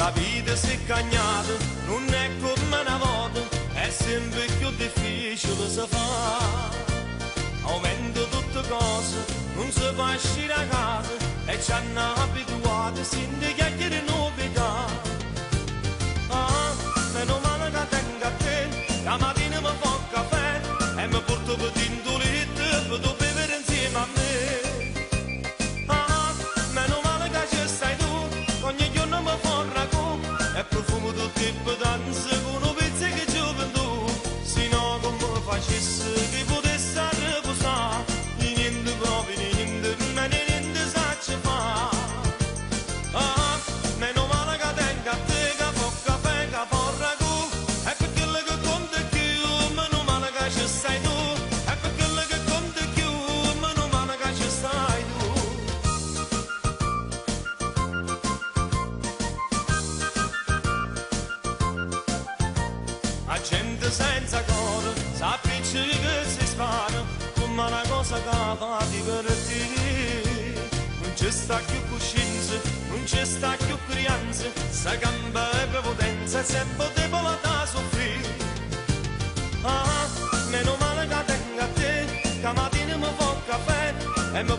La vita si è cagnata, non è come una volta, è sempre più difficile si fa. Aumenta tutte cose, non si fa uscire a casa e ci hanno abituato sin di chiacchiere novità. Ah, meno male che tengo a te, la mattina mi fa un caffè e mi porto per t'indolito per tu bere insieme a me. Ah, meno male che ci stai tu, ogni giorno mi fa un ragù e profumo tutti i pedanze con un pezzo che gioventù. Se no come facessi che potessi riposare, niente proprio niente, ma niente sa ci fa. Ah, meno male che tengo a te, che fa caffè, che fa ragù, e per quello che conta più, meno male che ci stai tu, e per quello che conta più, meno male che ci stai tu. La gente senza cuore sa appiccica che si spara come una cosa che fa divertire. Non ci sta più coscienza, non ci sta più crianza, sa gamba e prepotenza e sempre debole da soffrire. Ah, meno male che tengo a te, che mattina mi fa un caffè e mi